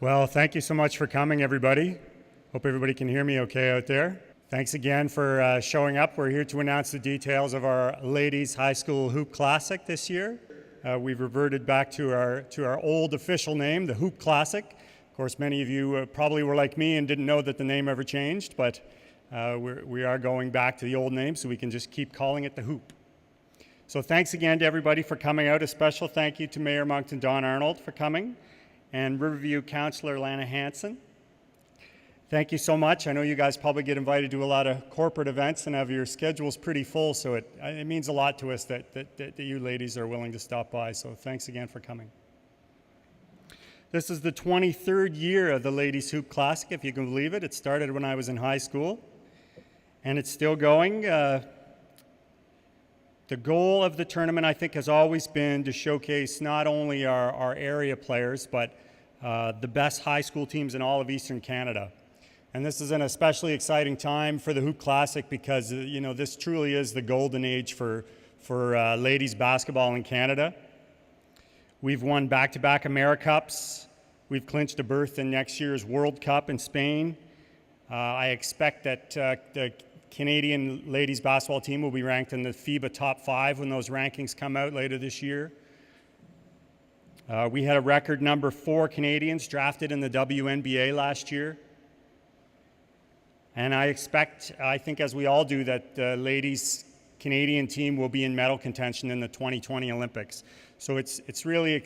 Well, thank you so much for coming, everybody. Hope everybody can hear me okay out there. Thanks again for showing up. We're here to announce the details of our Ladies High School Hoop Classic this year. We've reverted back to our old official name, the Hoop Classic. Of course, many of you probably were like me and didn't know that the name ever changed, but we are going back to the old name so we can just keep calling it the Hoop. So thanks again to everybody for coming out. A special thank you to Mayor Moncton Don Arnold for coming, and Riverview Councillor Lana Hanson. Thank you so much. I know you guys probably get invited to a lot of corporate events and have your schedules pretty full, so it means a lot to us that you ladies are willing to stop by, so thanks again for coming. This is the 23rd year of the Ladies Hoop Classic, if you can believe it. It started when I was in high school, and it's still going. The goal of the tournament, I think, has always been to showcase not only our area players, but the best high school teams in all of Eastern Canada. And this is an especially exciting time for the Hoop Classic because, you know, this truly is the golden age for ladies basketball in Canada. We've won back-to-back AmeriCups. We've clinched a berth in next year's World Cup in Spain. I expect that the Canadian ladies basketball team will be ranked in the FIBA top 5 when those rankings come out later this year. We had a record number 4 Canadians drafted in the WNBA last year. And I think as we all do, that the ladies Canadian team will be in medal contention in the 2020 Olympics. So it's really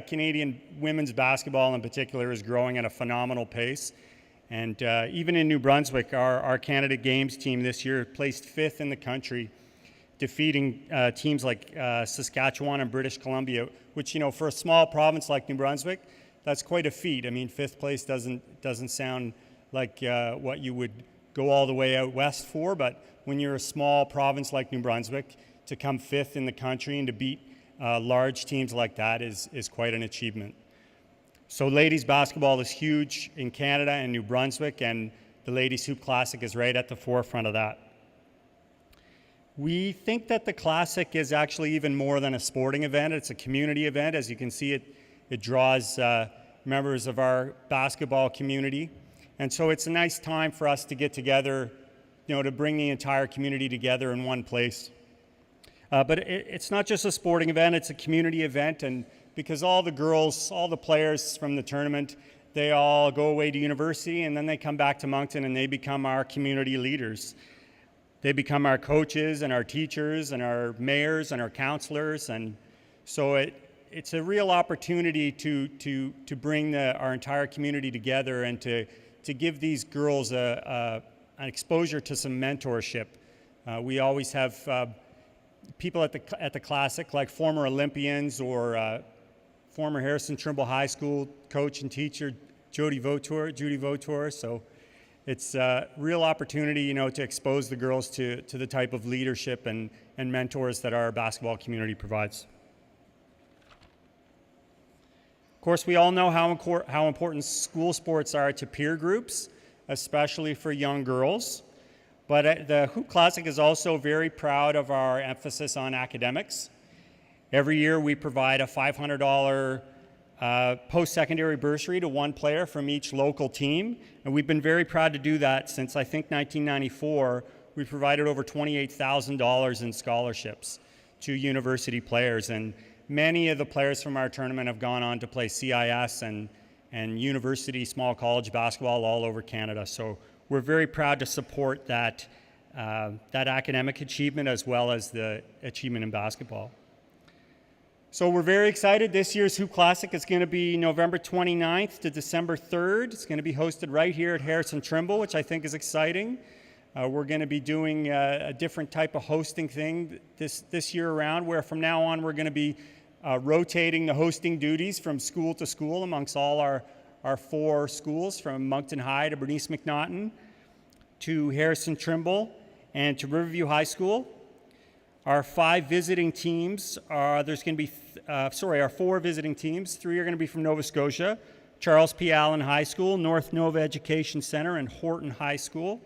Canadian women's basketball in particular is growing at a phenomenal pace. And even in New Brunswick, our Canada Games team this year placed 5th in the country, defeating teams like Saskatchewan and British Columbia, which, you know, for a small province like New Brunswick, that's quite a feat. I mean, 5th place doesn't sound like what you would go all the way out west for, but when you're a small province like New Brunswick, to come 5th in the country and to beat large teams like that is quite an achievement. So ladies basketball is huge in Canada and New Brunswick, and the Ladies Hoop Classic is right at the forefront of that. We think that the Classic is actually even more than a sporting event. It's a community event. As you can see, it draws members of our basketball community. And so it's a nice time for us to get together, you know, to bring the entire community together in one place. But it's not just a sporting event, it's a community event, and because all the girls, all the players from the tournament, they all go away to university and then they come back to Moncton and they become our community leaders. They become our coaches and our teachers and our mayors and our counselors, and so it's a real opportunity to bring our entire community together and to give these girls an exposure to some mentorship. We always have people at the Classic, like former Olympians or former Harrison Trimble High School coach and teacher Judy Vautour. So it's a real opportunity, you know, to expose the girls to the type of leadership and mentors that our basketball community provides. Of course, we all know how important school sports are to peer groups, especially for young girls. But the Hoop Classic is also very proud of our emphasis on academics. Every year we provide a $500 post-secondary bursary to one player from each local team, and we've been very proud to do that since I think 1994. We provided over $28,000 in scholarships to university players, and many of the players from our tournament have gone on to play CIS and university small college basketball all over Canada. So we're very proud to support that academic achievement as well as the achievement in basketball. So we're very excited. This year's Hoop Classic is going to be November 29th to December 3rd. It's going to be hosted right here at Harrison Trimble, which I think is exciting. We're going to be doing a different type of hosting thing this year around, where from now on we're going to be rotating the hosting duties from school to school amongst all our 4 schools, from Moncton High to Bernice McNaughton to Harrison Trimble and to Riverview High School. Our 5 visiting teams our 4 visiting teams. 3 are going to be from Nova Scotia, Charles P. Allen High School, North Nova Education Center, and Horton High School.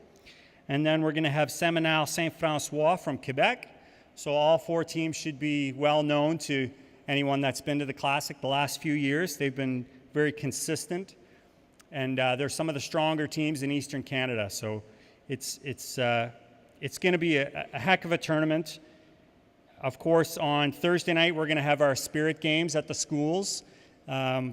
And then we're going to have Seminole Saint Francois from Quebec. So all 4 teams should be well known to anyone that's been to the Classic the last few years. They've been very consistent, and they're some of the stronger teams in Eastern Canada. So it's going to be a heck of a tournament. Of course, on Thursday night, we're going to have our Spirit Games at the schools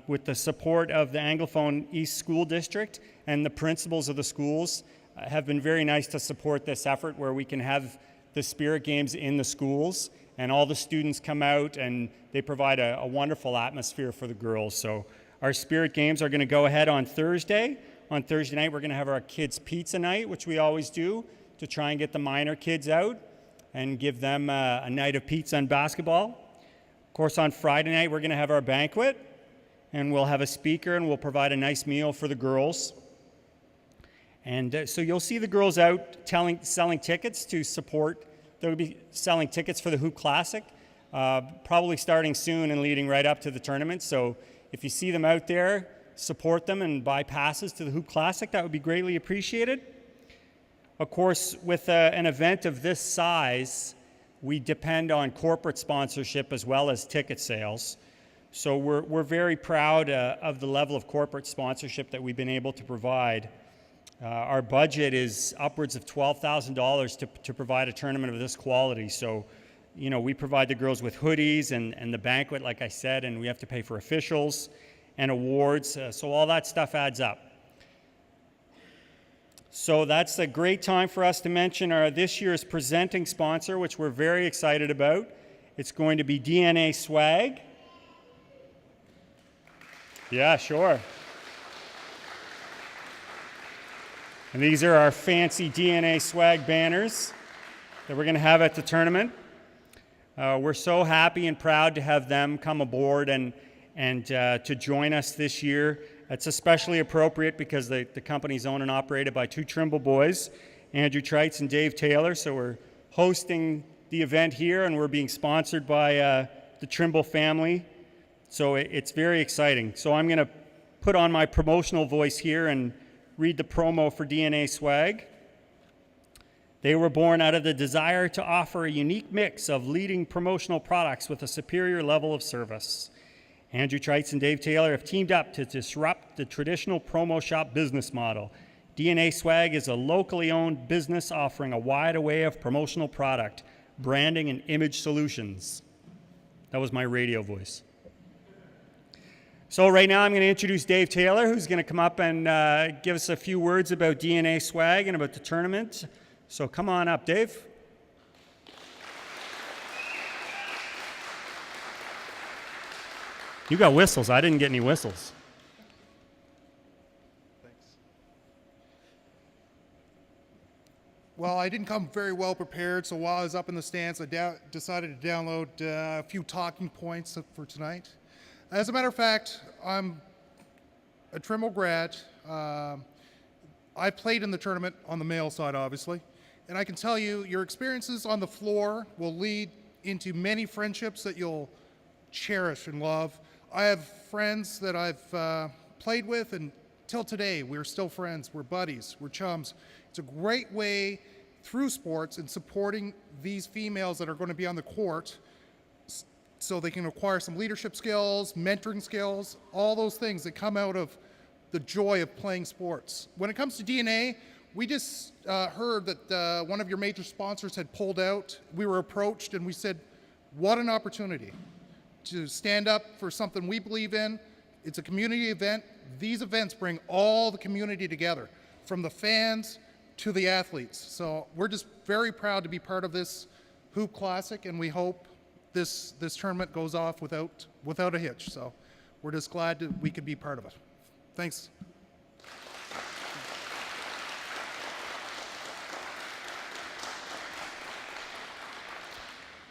with the support of the Anglophone East School District, and the principals of the schools have been very nice to support this effort where we can have the Spirit Games in the schools, and all the students come out and they provide a wonderful atmosphere for the girls. So our Spirit Games are going to go ahead on Thursday. On Thursday night, we're going to have our kids' pizza night, which we always do to try and get the minor kids out and give them a night of pizza and basketball. Of course, on Friday night, we're going to have our banquet, and we'll have a speaker, and we'll provide a nice meal for the girls. And so you'll see the girls out selling tickets to support. They'll be selling tickets for the Hoop Classic, probably starting soon and leading right up to the tournament. So if you see them out there, support them and buy passes to the Hoop Classic. That would be greatly appreciated. Of course, with an event of this size, we depend on corporate sponsorship as well as ticket sales. So we're very proud of the level of corporate sponsorship that we've been able to provide. Our budget is upwards of $12,000 to provide a tournament of this quality. So, you know, we provide the girls with hoodies and the banquet, like I said, and we have to pay for officials and awards. So all that stuff adds up. So that's a great time for us to mention our this year's presenting sponsor, which we're very excited about. It's going to be DNA Swag. Yeah, sure. And these are our fancy DNA Swag banners that we're going to have at the tournament. We're so happy and proud to have them come aboard and to join us this year. It's especially appropriate because the company's owned and operated by two Trimble boys, Andrew Trites and Dave Taylor. So we're hosting the event here, and we're being sponsored by the Trimble family. So it's very exciting. So I'm going to put on my promotional voice here and read the promo for DNA Swag. They were born out of the desire to offer a unique mix of leading promotional products with a superior level of service. Andrew Trites and Dave Taylor have teamed up to disrupt the traditional promo shop business model. DNA Swag is a locally owned business offering a wide array of promotional product, branding, and image solutions. That was my radio voice. So right now I'm going to introduce Dave Taylor, who's going to come up and give us a few words about DNA Swag and about the tournament. So come on up, Dave. You got whistles. I didn't get any whistles. Thanks. Well, I didn't come very well prepared, so while I was up in the stands, I decided to download a few talking points for tonight. As a matter of fact, I'm a Trimble grad. I played in the tournament on the male side, obviously, and I can tell you your experiences on the floor will lead into many friendships that you'll cherish and love. I have friends that I've played with, and till today, we're still friends, we're buddies, we're chums. It's a great way through sports and supporting these females that are going to be on the court so they can acquire some leadership skills, mentoring skills, all those things that come out of the joy of playing sports. When it comes to DNA, we just heard that one of your major sponsors had pulled out. We were approached and we said, what an opportunity to stand up for something we believe in. It's a community event. These events bring all the community together, from the fans to the athletes. So we're just very proud to be part of this Hoop Classic, and we hope this tournament goes off without a hitch. So we're just glad that we could be part of it. Thanks.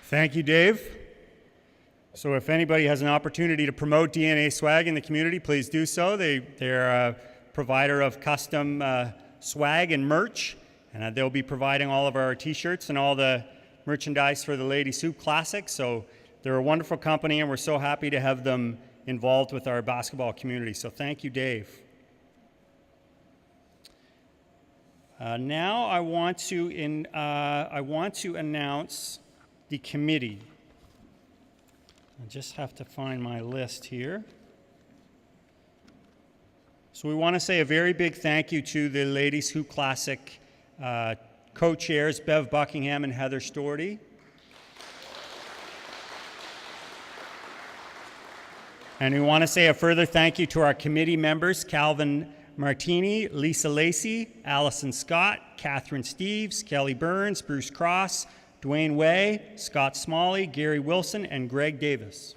Thank you, Dave. So if anybody has an opportunity to promote DNA Swag in the community, please do so. They're a provider of custom swag and merch, and they'll be providing all of our t-shirts and all the merchandise for the Ladies Hoop Classic. So they're a wonderful company, and we're so happy to have them involved with our basketball community. So thank you, Dave. Now I want to announce the committee. I just have to find my list here. So we want to say a very big thank you to the Ladies Hoop Classic co-chairs, Bev Buckingham and Heather Storty. And we want to say a further thank you to our committee members, Calvin Martini, Lisa Lacey, Allison Scott, Catherine Steves, Kelly Burns, Bruce Cross, Dwayne Way, Scott Smalley, Gary Wilson, and Greg Davis.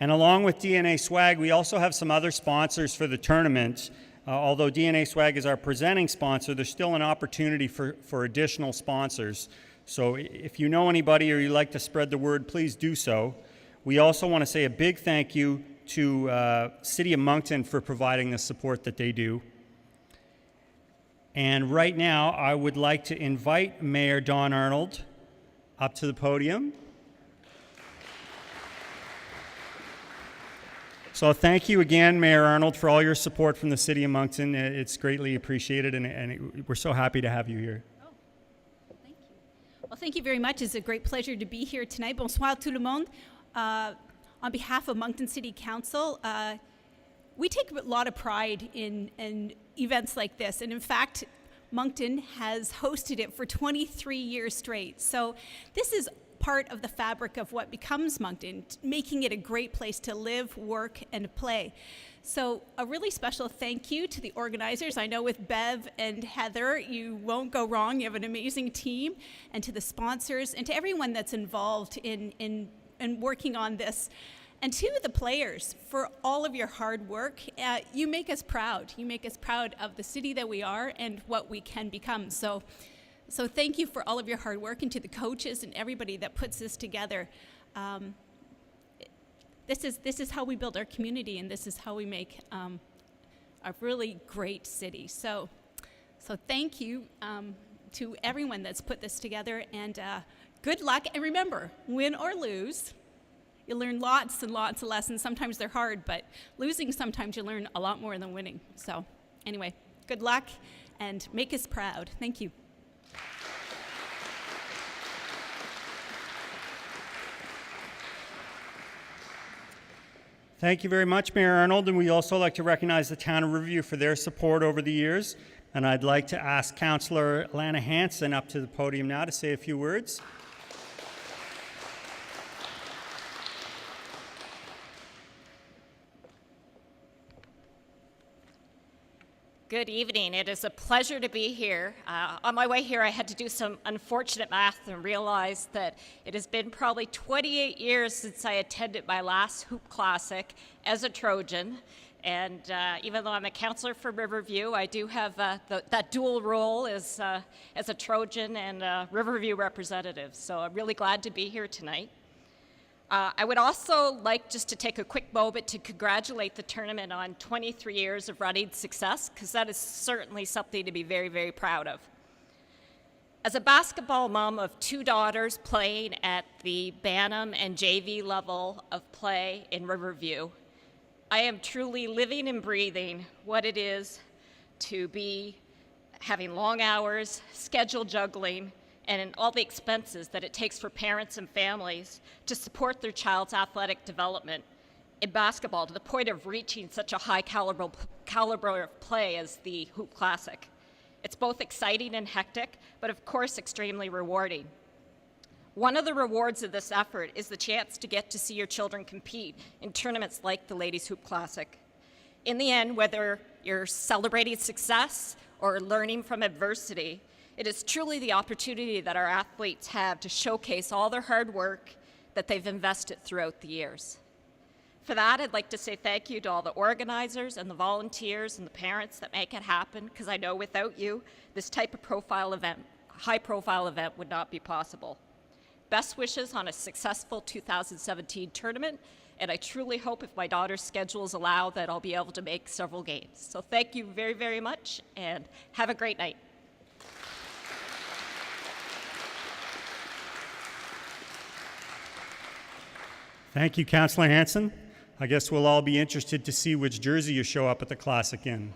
And along with DNA Swag, we also have some other sponsors for the tournament. Although DNA Swag is our presenting sponsor, there's still an opportunity for additional sponsors. So if you know anybody or you'd like to spread the word, please do so. We also want to say a big thank you to City of Moncton for providing the support that they do. And right now, I would like to invite Mayor Don Arnold up to the podium. So thank you again, Mayor Arnold, for all your support from the City of Moncton. It's greatly appreciated, and we're so happy to have you here. Oh, thank you. Well, thank you very much. It's a great pleasure to be here tonight. Bonsoir tout le monde. On behalf of Moncton City Council, we take a lot of pride in events like this. And in fact, Moncton has hosted it for 23 years straight. So this is part of the fabric of what becomes Moncton, making it a great place to live, work, and play. So a really special thank you to the organizers. I know with Bev and Heather, you won't go wrong. You have an amazing team. And to the sponsors and to everyone that's involved in working on this. And to the players, for all of your hard work. You make us proud. You make us proud of the city that we are and what we can become. So thank you for all of your hard work, and to the coaches and everybody that puts this together. This is how we build our community, and this is how we make a really great city. So thank you to everyone that's put this together, and good luck. And remember, win or lose, you learn lots and lots of lessons. Sometimes they're hard, but losing, sometimes you learn a lot more than winning. So anyway, good luck, and make us proud. Thank you. Thank you very much, Mayor Arnold, and we also like to recognize the Town of Riverview for their support over the years. And I'd like to ask Councillor Lana Hanson up to the podium now to say a few words. Good evening. It is a pleasure to be here. On my way here, I had to do some unfortunate math and realized that it has been probably 28 years since I attended my last Hoop Classic as a Trojan. And even though I'm a councillor for Riverview, I do have that dual role as a Trojan and a Riverview representative. So I'm really glad to be here tonight. I would also like just to take a quick moment to congratulate the tournament on 23 years of running success, because that is certainly something to be very, very proud of. As a basketball mom of two daughters playing at the Bantam and JV level of play in Riverview, I am truly living and breathing what it is to be having long hours, schedule juggling, and all the expenses that it takes for parents and families to support their child's athletic development in basketball to the point of reaching such a high caliber of play as the Hoop Classic. It's both exciting and hectic, but of course extremely rewarding. One of the rewards of this effort is the chance to get to see your children compete in tournaments like the Ladies Hoop Classic. In the end, whether you're celebrating success or learning from adversity, it is truly the opportunity that our athletes have to showcase all their hard work that they've invested throughout the years. For that, I'd like to say thank you to all the organizers and the volunteers and the parents that make it happen, because I know without you, this type of high-profile event would not be possible. Best wishes on a successful 2017 tournament, and I truly hope, if my daughter's schedules allow, that I'll be able to make several games. So thank you very, very much, and have a great night. Thank you, Councillor Hanson. I guess we'll all be interested to see which jersey you show up at the Classic in.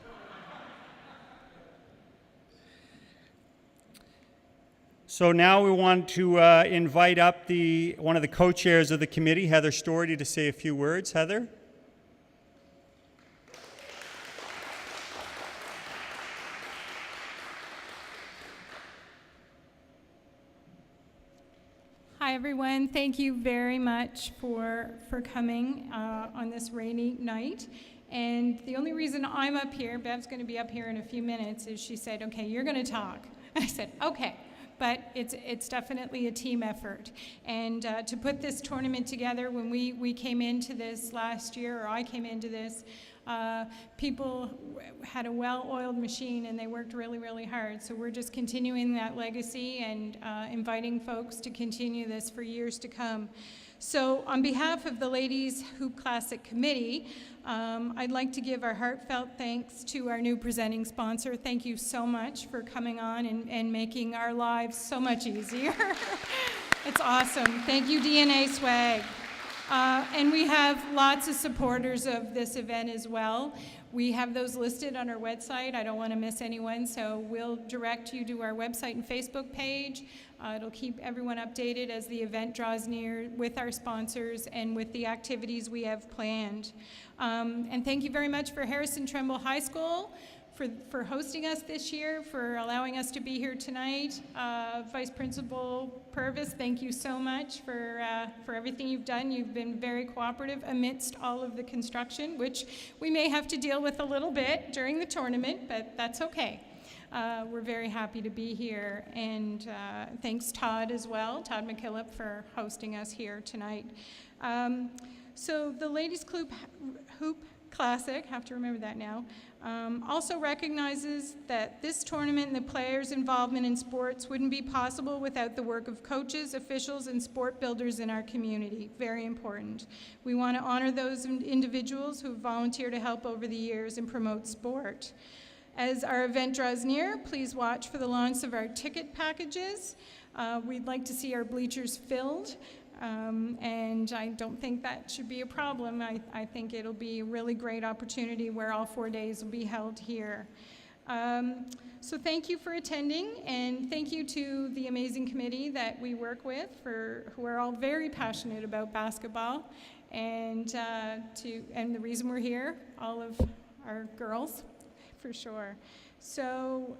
So now we want to invite up one of the co-chairs of the committee, Heather Storty, to say a few words. Heather? Hi, everyone. Thank you very much for coming on this rainy night. And the only reason I'm up here, Bev's going to be up here in a few minutes, is she said, okay, you're going to talk. I said, okay. But it's definitely a team effort. And to put this tournament together, when we came into this last year, or I came into this, people had a well-oiled machine and they worked really, really hard. So we're just continuing that legacy and inviting folks to continue this for years to come. So on behalf of the Ladies Hoop Classic Committee, I'd like to give our heartfelt thanks to our new presenting sponsor. Thank you so much for coming on and making our lives so much easier. It's awesome. Thank you, DNA Swag. And we have lots of supporters of this event as well. We have those listed on our website. I don't want to miss anyone, so we'll direct you to our website and Facebook page. It'll keep everyone updated as the event draws near with our sponsors and with the activities we have planned. And thank you very much for Harrison Trumbull High School for hosting us this year, for allowing us to be here tonight. Vice Principal Purvis, thank you so much for everything you've done. You've been very cooperative amidst all of the construction, which we may have to deal with a little bit during the tournament, but that's okay. We're very happy to be here, and thanks Todd as well, Todd McKillop, for hosting us here tonight. So the Ladies Hoop Classic, have to remember that now, also recognizes that this tournament and the players' involvement in sports wouldn't be possible without the work of coaches, officials, and sport builders in our community. Very important. We want to honor those individuals who have volunteered to help over the years and promote sport. As our event draws near, please watch for the launch of our ticket packages. We'd like to see our bleachers filled. And I don't think that should be a problem. I think it'll be a really great opportunity where all 4 days will be held here. So thank you for attending, and thank you to the amazing committee that we work with, who are all very passionate about basketball, and the reason we're here, all of our girls, for sure. So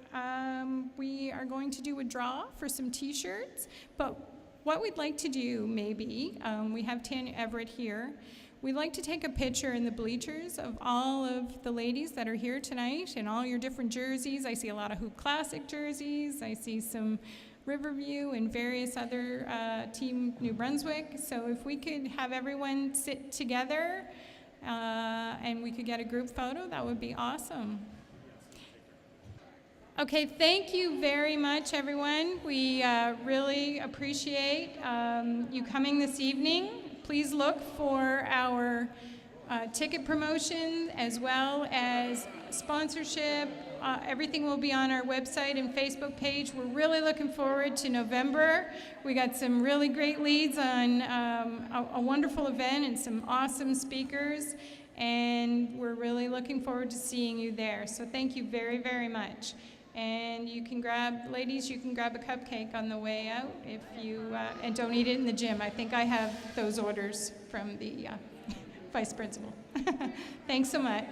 we are going to do a draw for some t-shirts, but what we'd like to do, maybe, we have Tanya Everett here. We'd like to take a picture in the bleachers of all of the ladies that are here tonight and all your different jerseys. I see a lot of Hoop Classic jerseys. I see some Riverview and various other Team New Brunswick. So if we could have everyone sit together and we could get a group photo, that would be awesome. Okay, thank you very much, everyone. We really appreciate you coming this evening. Please look for our ticket promotion as well as sponsorship. Everything will be on our website and Facebook page. We're really looking forward to November. We got some really great leads on a wonderful event and some awesome speakers, and we're really looking forward to seeing you there. So thank you very, very much. And you can ladies, you can grab a cupcake on the way out if you, and don't eat it in the gym. I think I have those orders from the vice principal. Thanks so much.